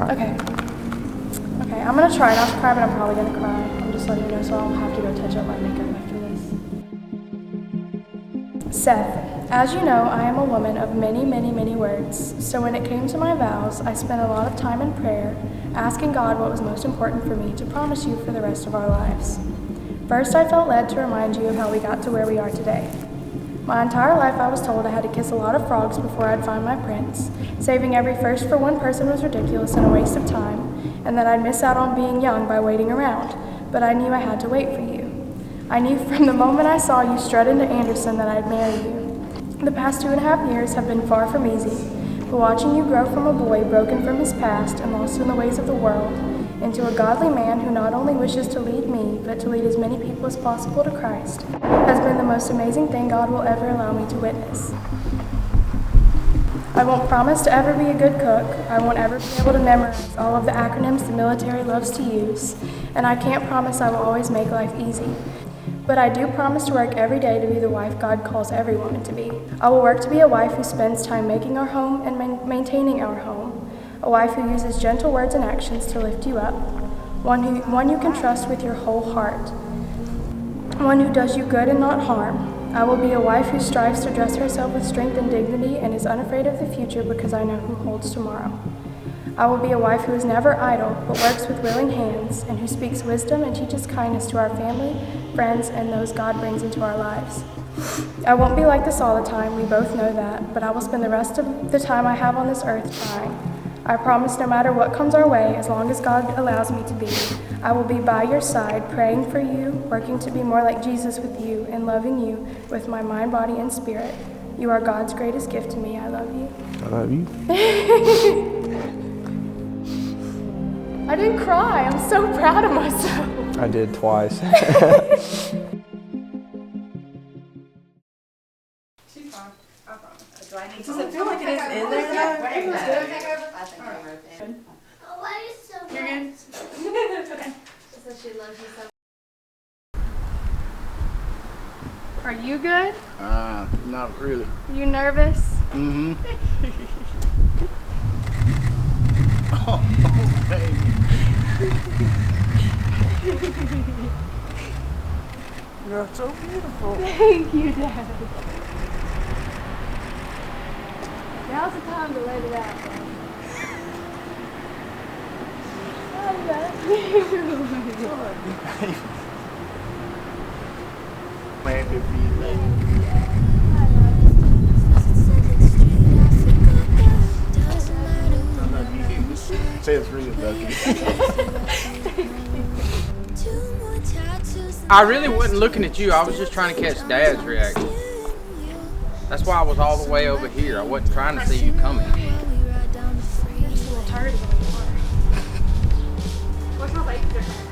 right. Okay, I'm gonna try not to cry, but I'm probably gonna cry. I'm just letting you know, so I'll have to go touch up my makeup after this. Seth, as you know, I am a woman of many, many, many words. So when it came to my vows, I spent a lot of time in prayer, asking God what was most important for me to promise you for the rest of our lives. First, I felt led to remind you of how we got to where we are today. My entire life I was told I had to kiss a lot of frogs before I'd find my prince. Saving every first for one person was ridiculous and a waste of time, and that I'd miss out on being young by waiting around, but I knew I had to wait for you. I knew from the moment I saw you strut into Anderson that I'd marry you. The past 2.5 years have been far from easy, but watching you grow from a boy broken from his past and lost in the ways of the world, into a godly man who not only wishes to lead me, but to lead as many people as possible to Christ, has been the most amazing thing God will ever allow me to witness. I won't promise to ever be a good cook, I won't ever be able to memorize all of the acronyms the military loves to use, and I can't promise I will always make life easy. But I do promise to work every day to be the wife God calls every woman to be. I will work to be a wife who spends time making our home and maintaining our home, a wife who uses gentle words and actions to lift you up, one you can trust with your whole heart, one who does you good and not harm. I will be a wife who strives to dress herself with strength and dignity and is unafraid of the future because I know who holds tomorrow. I will be a wife who is never idle, but works with willing hands, and who speaks wisdom and teaches kindness to our family, friends, and those God brings into our lives. I won't be like this all the time, we both know that, but I will spend the rest of the time I have on this earth trying. I promise no matter what comes our way, as long as God allows me to be, I will be by your side, praying for you, working to be more like Jesus with you, and loving you with my mind, body, and spirit. You are God's greatest gift to me. I love you. I love you. I didn't cry. I'm so proud of myself. I did twice. She's fine. I promise. Do I need to? Does it feel like it is in there? Yeah, Right. it was good. I think I wrote it. Oh, why are you so You're good? Okay. So she loves you so Are you good? Not really. You nervous? Mm-hmm. Oh, baby. You're so beautiful. Thank you, Dad. Now's the time to let it out. I love you. Man, if you say it's real, Ducky. I really wasn't looking at you. I was just trying to catch Dad's reaction. That's why I was all the way over here. I wasn't trying to see you coming. I'm just a little tired of you are. What's my age difference?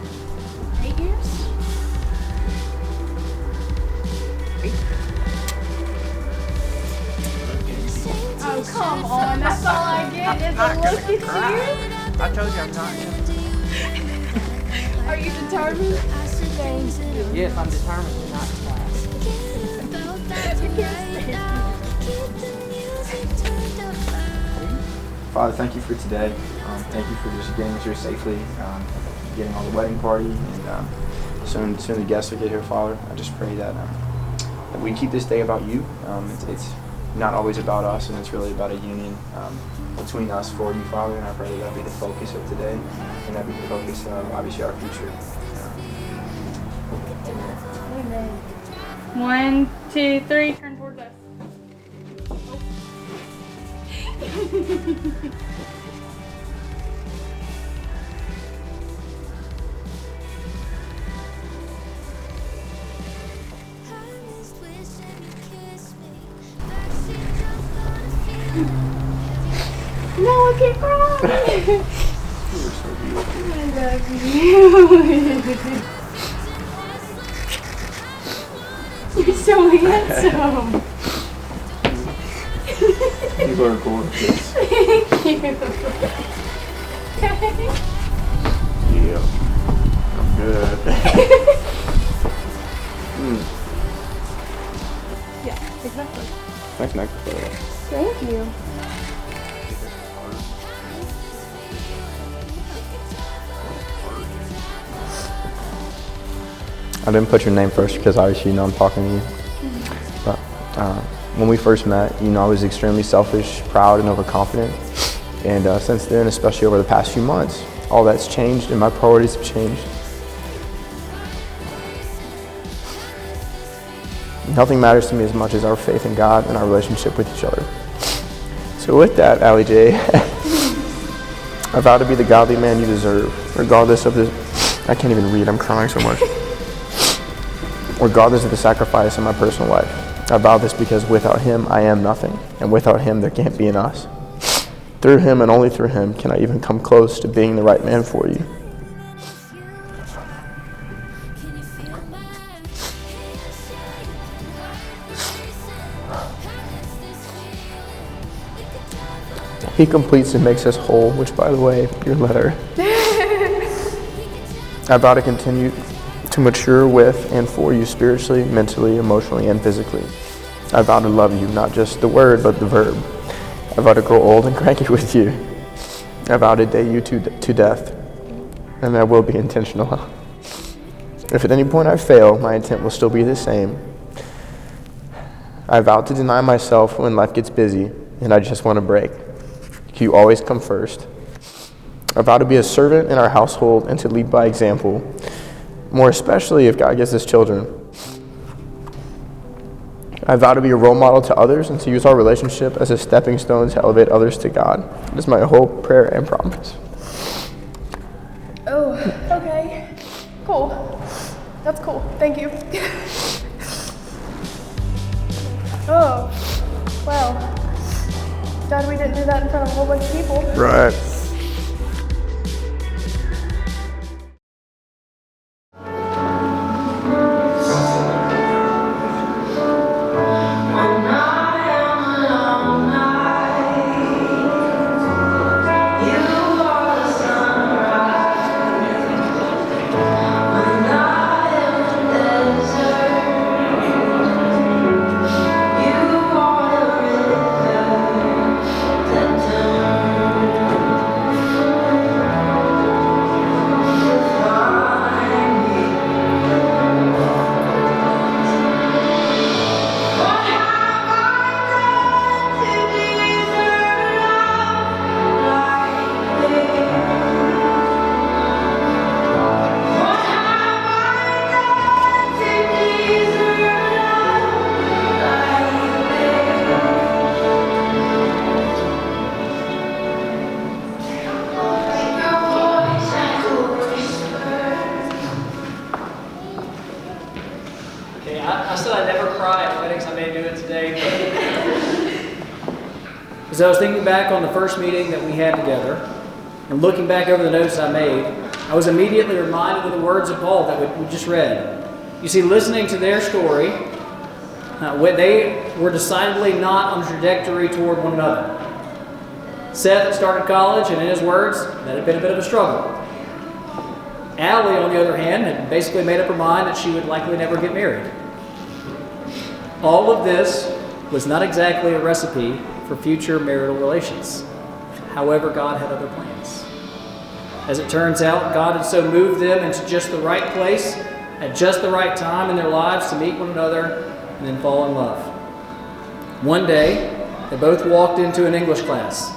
8 years? Oh, come on. That's all I get is a look at you. I told you I'm not. Are you determined? Thank you. Yes, I'm determined to not cry. Father, thank you for today. Thank you for just getting us here safely, getting on the wedding party, and soon the guests will get here, Father. I just pray that we keep this day about you. It's not always about us, and it's really about a union between us for you, Father, and I pray that be the focus of today, and that be the focus of, obviously, our future. Amen. 1, 2, 3, turn towards us. No, I can't cry. You're so beautiful. I love you. You're so handsome. You are gorgeous. Thank you. Yeah. I'm good. Yeah, exactly. Nice necklace. Thank you. I didn't put your name first because obviously you know I'm talking to you. But when we first met, I was extremely selfish, proud, and overconfident. And since then, especially over the past few months, all that's changed and my priorities have changed. Nothing matters to me as much as our faith in God and our relationship with each other. So with that, Allie J, I vow to be the godly man you deserve, regardless of the, I can't even read, I'm crying so much. Regardless of the sacrifice in my personal life. I vow this because without him, I am nothing. And without him, there can't be an us. Through him and only through him can I even come close to being the right man for you. He completes and makes us whole, which, by the way, your letter. I vow to continue to mature with and for you spiritually, mentally, emotionally, and physically. I vow to love you, not just the word, but the verb. I vow to grow old and cranky with you. I vow to date you to death, and that will be intentional. If at any point I fail, my intent will still be the same. I vow to deny myself when life gets busy, and I just want to break. You always come first. I vow to be a servant in our household and to lead by example, more especially if God gives us children. I vow to be a role model to others and to use our relationship as a stepping stone to elevate others to God. It is my hope, prayer, and promise. Oh, okay. Cool. That's cool. Thank you. Oh, wow. Glad we didn't do that in front of a whole bunch of people. Right. I said I never cry at weddings. I may do it today. As I was thinking back on the first meeting that we had together, and looking back over the notes I made, I was immediately reminded of the words of Paul that we just read. You see, listening to their story, they were decidedly not on a trajectory toward one another. Seth had started college, and in his words, that had been a bit of a struggle. Allie, on the other hand, had basically made up her mind that she would likely never get married. All of this was not exactly a recipe for future marital relations. However, God had other plans. As it turns out, God had so moved them into just the right place at just the right time in their lives to meet one another and then fall in love. One day, they both walked into an English class.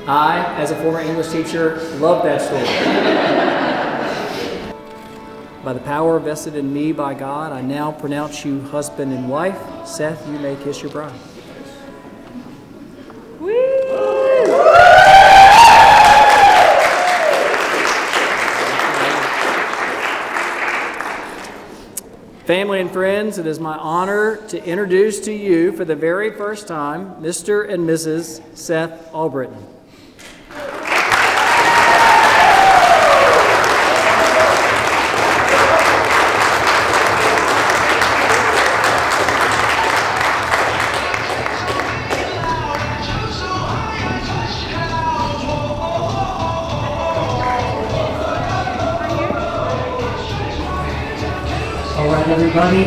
I, as a former English teacher, loved that story. By the power vested in me by God, I now pronounce you husband and wife. Seth, you may kiss your bride. Family and friends, it is my honor to introduce to you for the very first time Mr. and Mrs. Seth Albritton. All right, everybody.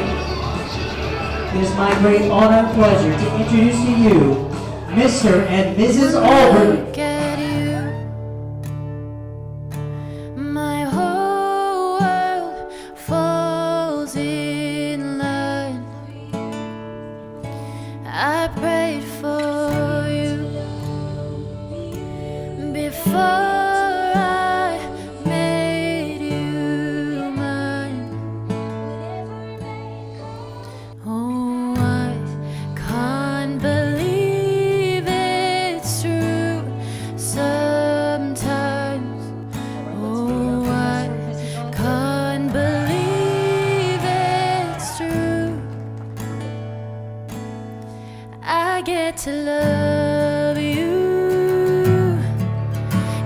It is my great honor and pleasure to introduce to you Mr. and Mrs. Albritton. Look at you. My whole world falls was in line. I prayed for you before I made you mine. Oh, I can't believe it's true sometimes. Oh, I can't believe it's true. I get to love you.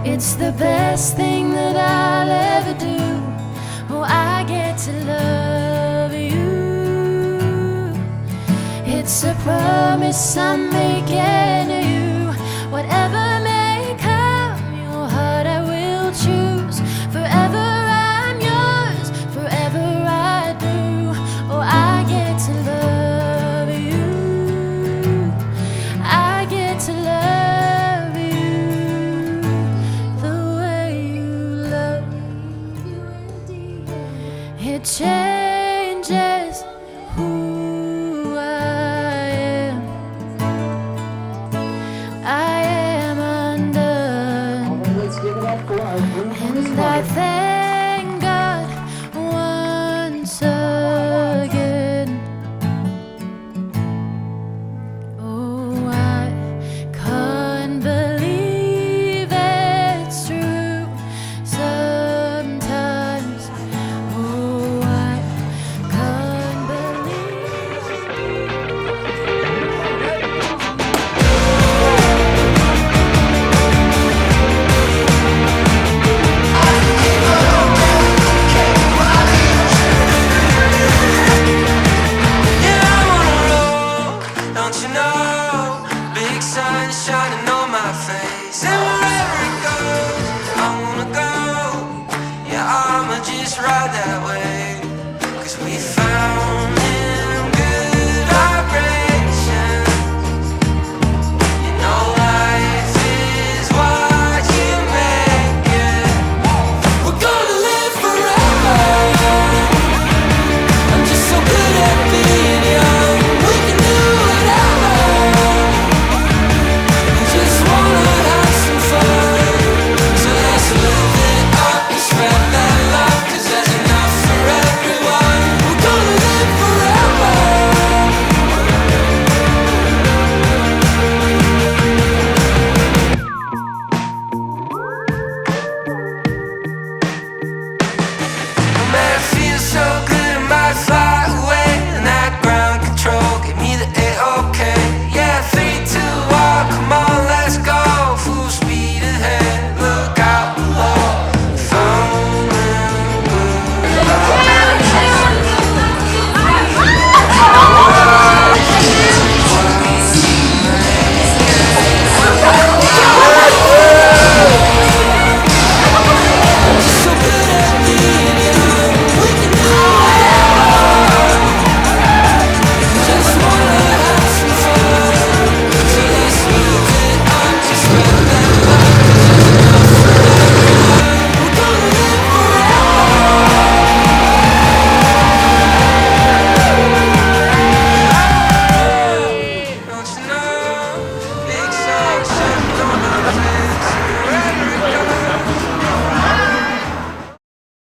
It's the best thing that I'll ever do. Oh, I get to love you. It's a promise I'm making to you. Whatever may come, your heart I will choose. Forever I'm yours, forever I do. Oh, I get to love you. I get to love you the way you love. It changes who I am. I am undone. Let's give it up for our Groom and his And I mother. thank God once again. Oh, I can't believe it's true sometimes. Oh, I can't believe. Yeah, I'm on a roll, don't you know? Big sun shining on my face. And wherever it goes, I wanna go. Yeah, I'ma just ride that way. 'Cause we found